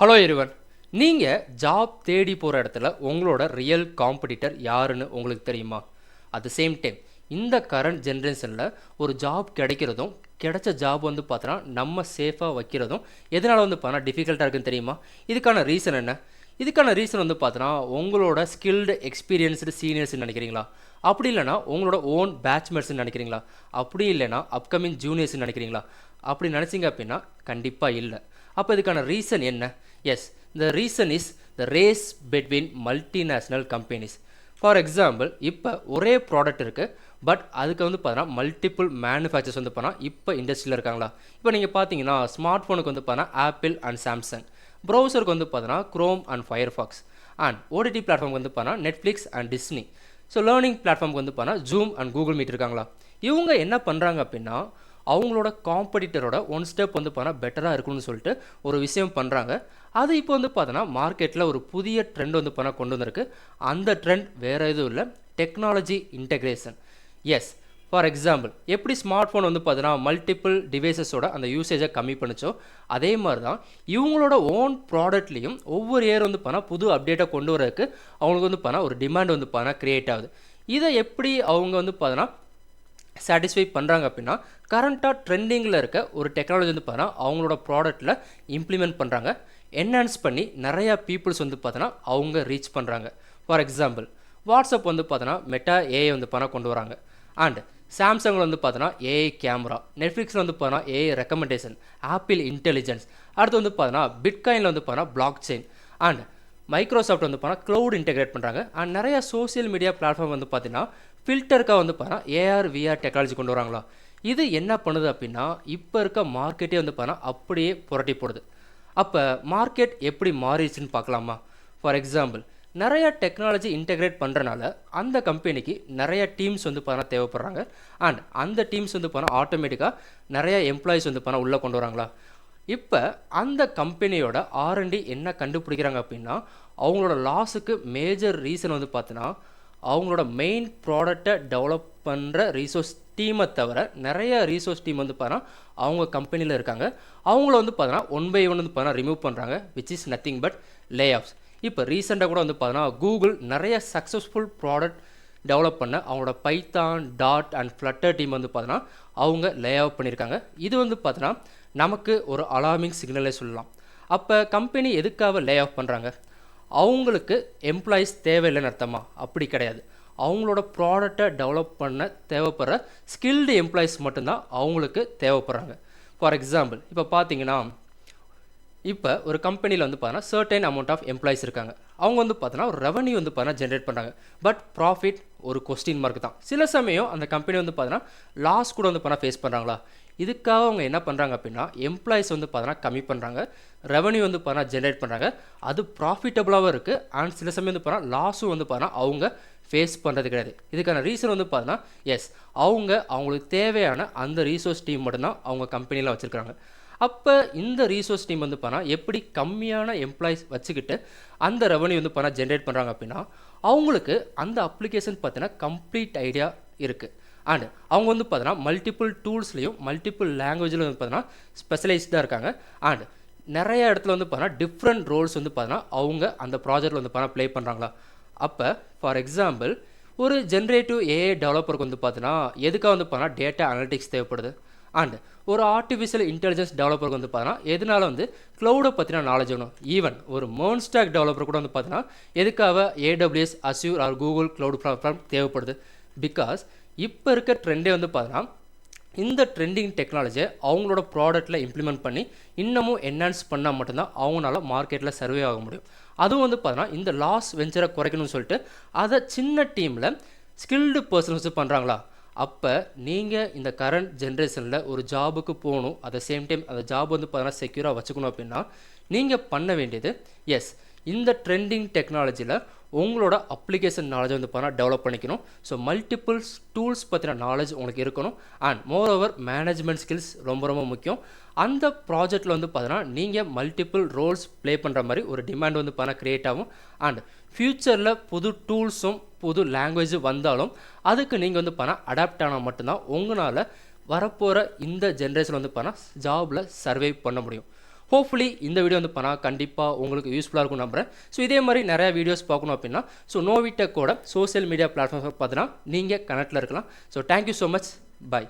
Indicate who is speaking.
Speaker 1: Hello everyone, நீங்கள் job தேடி போகிற இடத்துல உங்களோட ரியல் காம்படிட்டர் யாருன்னு உங்களுக்கு தெரியுமா? அட் த சேம் டைம் இந்த கரண்ட் ஜென்ரேஷனில் ஒரு ஜாப் கிடைக்கிறதும் கிடைச்ச ஜாப் வந்து பார்த்தோன்னா நம்ம சேஃபாக வைக்கிறதும் எதனால் வந்து பார்த்தா டிஃபிகல்ட்டாக இருக்குன்னு தெரியுமா? இதுக்கான ரீசன் என்ன? இதுக்கான ரீசன் வந்து பார்த்தோன்னா உங்களோட ஸ்கில்டு எக்ஸ்பீரியன்ஸ்டு சீனியர்ஸ்ன்னு நினைக்கிறீங்களா? அப்படி இல்லைனா உங்களோட ஓன் பேட்ச்மேட்ஸ்ன்னு நினைக்கிறீங்களா? அப்படி இல்லைனா அப்கமிங் ஜூனியர்ஸ்ன்னு நினைக்கிறீங்களா? அப்படி நினச்சிங்க அப்படின்னா கண்டிப்பாக இல்லை. அப்போ இதுக்கான ரீசன் என்ன? Yes, the reason is the race between multinational companies. For example, இப்போ ஒரே ப்ராடக்ட் இருக்குது, பட் அதுக்கு வந்து பார்த்தீங்கன்னா மல்டிபிள் மேனுஃபேக்சர்ஸ் வந்து பார்த்தீங்கன்னா இப்போ இண்டஸ்ட்ரியில் இருக்காங்களா? இப்போ நீங்கள் பார்த்தீங்கன்னா ஸ்மார்ட் ஃபோனுக்கு வந்து பார்த்தீங்கன்னா ஆப்பிள் அண்ட் சாம்சங், ப்ரௌசருக்கு வந்து பார்த்தீங்கன்னா Chrome and Firefox, and OTT பிளாட்ஃபார்முக்கு வந்து பார்த்தீங்கன்னா Netflix and Disney. So learning பிளாட்ஃபார்முக்கு வந்து பார்த்தீங்கன்னா ஜூம் அண்ட் கூகுள் மீட் இருக்காங்களா? இவங்க என்ன பண்ணுறாங்க அப்படின்னா அவங்களோட காம்படிட்டரோட ஒன் ஸ்டெப் வந்து பார்த்தா பெட்டராக இருக்குன்னு சொல்லிட்டு ஒரு விஷயம் பண்ணுறாங்க. அது இப்போ வந்து பார்த்தோன்னா மார்க்கெட்டில் ஒரு புதிய ட்ரெண்ட் வந்து பண்ண கொண்டு வந்திருக்கு. அந்த ட்ரெண்ட் வேறு எதுவும் இல்லை, technology integration. Yes, for example, எப்படி ஸ்மார்ட் ஃபோன் வந்து பார்த்தீங்கன்னா மல்டிபிள் டிவைசஸோட அந்த யூசேஜை கம்மி பண்ணிச்சோ, அதே மாதிரி தான் இவங்களோட ஓன் ப்ராடக்ட்லேயும் ஒவ்வொரு இயர் வந்து பார்த்தா புது அப்டேட்டை கொண்டு வரதுக்கு அவங்களுக்கு வந்து பார்த்தா ஒரு டிமாண்ட் வந்து பார்த்தா க்ரியேட் ஆகுது. இதை எப்படி அவங்க வந்து பார்த்தோன்னா சாட்டிஸ்ஃபை பண்ணுறாங்க அப்படின்னா கரண்ட்டாக ட்ரெண்டிங்கில் இருக்க ஒரு டெக்னாலஜி வந்து பார்த்தோன்னா அவங்களோட ப்ராடக்ட்டில் இம்ப்ளிமெண்ட் பண்ணுறாங்க, என்ஹான்ஸ் பண்ணி நிறையா பீப்புள்ஸ் வந்து பார்த்தோன்னா அவங்க ரீச் பண்ணுறாங்க. ஃபார் எக்ஸாம்பிள், வாட்ஸ்அப் வந்து பார்த்தோன்னா மெட்டா ஏஐ வந்து பார்த்தா கொண்டு வராங்க. அண்ட் சாம்சங்கில் வந்து பார்த்தோன்னா ஏஐ கேமரா, நெட்ஃப்ளிக்ஸில் வந்து பார்த்தோன்னா ஏஐ ரெக்கமெண்டேஷன், ஆப்பிள் இன்டெலிஜென்ஸ், அடுத்து வந்து பார்த்தோன்னா பிட்காயினில் வந்து பார்த்தோன்னா பிளாக் செயின், அண்ட் மைக்ரோசாஃப்ட் வந்து பார்த்தா க்ளவுட் இன்டெகிரேட் பண்ணுறாங்க. அண்ட் நிறைய சோசியல் மீடியா பிளாட்ஃபார்ம் வந்து பார்த்தீங்கன்னா ஃபில்டருக்காக வந்து பார்த்தா ஏஆர் விஆர் டெக்னாலஜி கொண்டு வராங்களா? இது என்ன பண்ணுது அப்படின்னா இப்போ இருக்க மார்க்கெட்டே வந்து பார்த்தா அப்படியே புரட்டி போடுது. அப்போ மார்க்கெட் எப்படி மாறிடுச்சுன்னு பார்க்கலாமா? ஃபார் எக்ஸாம்பிள், நிறைய டெக்னாலஜி இன்டெகிரேட் பண்ணுறனால அந்த கம்பெனிக்கு நிறைய டீம்ஸ் வந்து பார்த்தா தேவைப்படுறாங்க. அண்ட் அந்த டீம்ஸ் வந்து பார்த்தா ஆட்டோமேட்டிக்காக நிறைய எம்ப்ளாயிஸ் வந்து பார்த்தா உள்ளே கொண்டு வராங்களா? இப்போ அந்த கம்பெனியோட ஆர்என்டி என்ன கண்டுபிடிக்கிறாங்க அப்படின்னா அவங்களோட லாஸுக்கு மேஜர் ரீசன் வந்து பார்த்தீங்கன்னா அவங்களோட மெயின் ப்ராடக்டை டெவலப் பண்ணுற ரீசோர்ஸ் டீமை தவிர நிறைய ரீசோர்ஸ் டீம் வந்து பார்த்தா அவங்க கம்பெனியில் இருக்காங்க. அவங்கள வந்து பார்த்தோன்னா ஒன் பை ஒன் வந்து பார்த்தா ரிமூவ் பண்ணுறாங்க, which is nothing but layoffs. இப்போ ரீசெண்டாக கூட வந்து பார்த்தோன்னா கூகுள் நிறைய சக்ஸஸ்ஃபுல் ப்ராடக்ட் டெவலப் பண்ண அவங்களோட Python, dot and flutter team வந்து பார்த்தோன்னா அவங்க லே ஆஃப் பண்ணியிருக்காங்க. இது வந்து பார்த்தோன்னா நமக்கு ஒரு அலார்மிங் சிக்னலே சொல்லலாம். அப்போ கம்பெனி எதுக்காக லே ஆஃப் பண்ணுறாங்க? அவங்களுக்கு எம்ப்ளாயீஸ் தேவையில்லைன்னு அர்த்தமா? அப்படி கிடையாது. அவங்களோட ப்ராடக்டை டெவலப் பண்ண தேவைப்படுற ஸ்கில்டு எம்ப்ளாயீஸ் மட்டும்தான் அவங்களுக்கு தேவைப்படுறாங்க. ஃபார் எக்ஸாம்பிள், இப்போ பார்த்தீங்கன்னா இப்போ ஒரு கம்பெனியில் வந்து பார்த்தோன்னா சர்டைன் அமௌண்ட் ஆஃப் எம்ப்ளாயிஸ் இருக்காங்க. அவங்க வந்து பார்த்தோன்னா ஒரு ரெவன்யூ வந்து பார்த்தோன்னா ஜென்ரேட் பண்ணுறாங்க, பட் ப்ராஃபிட் ஒரு கொஸ்டின் மார்க் தான். சில சமயம் அந்த கம்பெனி வந்து பார்த்தோன்னா லாஸ் கூட வந்து பார்த்தா ஃபேஸ் பண்ணுறாங்களா? இதுக்காக அவங்க என்ன பண்ணுறாங்க அப்படின்னா எம்ப்ளாயிஸ் வந்து பார்த்தோன்னா கம்மி பண்ணுறாங்க, ரெவன்யூ வந்து பார்த்தா ஜென்ரேட் பண்ணுறாங்க, அது ப்ராஃபிட்டபுளாகவும் இருக்குது. அண்ட் சில சமயம் வந்து பார்த்தா லாஸும் வந்து பார்த்தா அவங்க ஃபேஸ் பண்ணுறது கிடையாது. இதுக்கான ரீசன் வந்து பார்த்தோன்னா எஸ், அவங்களுக்கு தேவையான அந்த ரீசோர்ஸ் டீம் மட்டும்தான் அவங்க கம்பெனியில் வச்சுருக்காங்க. அப்போ இந்த ரீசோர்ஸ் டீம் வந்து பார்த்தா எப்படி கம்மியான எம்ப்ளாயிஸ் வச்சுக்கிட்டு அந்த ரெவன்யூ வந்து பார்த்தா ஜென்ரேட் பண்ணுறாங்க அப்படின்னா அவங்களுக்கு அந்த அப்ளிகேஷன் பார்த்தீங்கன்னா கம்ப்ளீட் ஐடியா இருக்குது. அண்ட் அவங்க வந்து பார்த்தோன்னா மல்டிபிள் டூல்ஸ்லையும் மல்டிபிள் லாங்குவேஜில் வந்து பார்த்தோன்னா ஸ்பெஷலைஸ்டாக இருக்காங்க. அண்ட் நிறைய இடத்துல வந்து பார்த்தோன்னா டிஃப்ரெண்ட் ரோல்ஸ் வந்து பார்த்தோன்னா அவங்க அந்த ப்ராஜெக்டில் வந்து பார்த்தா ப்ளே பண்ணுறாங்களா? அப்போ ஃபார் எக்ஸாம்பிள், ஒரு ஜென்ரேட்டிவ் ஏஐ டெவலப்பருக்கு வந்து பார்த்தோன்னா எதுக்காக வந்து பார்த்தோன்னா டேட்டா அனலிட்டிக்ஸ் தேவைப்படுது. அண்ட் ஒரு ஆர்டிஃபிஷியல் இன்டெலிஜென்ஸ் டெவலப்பருக்கு வந்து பார்த்தோன்னா எதனால வந்து க்ளவுடை பற்றின நாலேஜ் வேணும். ஈவன் ஒரு மோன் ஸ்டாக் டெவலப்பர் கூட வந்து பார்த்தோன்னா எதுக்காக AWS, Azure R Google cloud platform தேவைப்படுது? பிகாஸ் இப்போ இருக்க ட்ரெண்டே வந்து பார்த்தோன்னா இந்த ட்ரெண்டிங் டெக்னாலஜியை அவங்களோட ப்ராடக்ட்டில் இம்ப்ளிமெண்ட் பண்ணி இன்னமும் என்ஹான்ஸ் பண்ணால் மட்டும்தான் அவங்களால மார்க்கெட்டில் சர்வே ஆக முடியும். அதுவும் வந்து பார்த்தோன்னா இந்த லாஸ் வெஞ்சரை குறைக்கணும்னு சொல்லிட்டு அதை சின்ன டீமில் ஸ்கில்டு பர்சன்ஸ் பண்ணுறாங்களா? அப்போ நீங்கள் இந்த கரண்ட் ஜென்ரேஷனில் ஒரு ஜாபுக்கு போகணும், அட் த சேம் டைம் அந்த ஜாப் வந்து பார்த்தோன்னா செக்யூராக வச்சுக்கணும் அப்படின்னா நீங்கள் பண்ண வேண்டியது எஸ், இந்த ட்ரெண்டிங் டெக்னாலஜியில் உங்களோட அப்ளிகேஷன் நாலேஜ் வந்து பார்த்தா டெவலப் பண்ணிக்கணும். ஸோ மல்டிபிள் டூல்ஸ் பற்றின நாலேஜ் உங்களுக்கு இருக்கணும். And more over management skills ரொம்ப ரொம்ப முக்கியம். அந்த ப்ராஜெக்டில் வந்து பார்த்தோன்னா நீங்கள் மல்டிபிள் ரோல்ஸ் ப்ளே பண்ணுற மாதிரி ஒரு டிமாண்ட் வந்து பார்த்தா க்ரியேட் ஆகும். அண்ட் ஃப்யூச்சரில் புது டூல்ஸும் புது லாங்குவேஜும் வந்தாலும் அதுக்கு நீங்கள் வந்து பார்த்தா அடாப்ட் ஆனால் மட்டும்தான் உங்களால் வரப்போகிற இந்த ஜென்ரேஷன் வந்து பார்த்தா ஜாபில் சர்வை பண்ண முடியும். ஹோப்ஃபுல்லி இந்த வீடியோ வந்து பண்ணால் கண்டிப்பாக உங்களுக்கு யூஸ்ஃபுல்லாக இருக்கும் நம்புறேன். ஸோ இதே மாதிரி நிறையா வீடியோஸ் பார்க்கணும் அப்படின்னா நோவிடெக்கோட சோஷியல் மீடியா பிளாட்ஃபார்ம்ஸ் பார்த்தீங்கன்னா நீங்கள் கனெக்டில் இருக்கலாம். So thank you so much. By.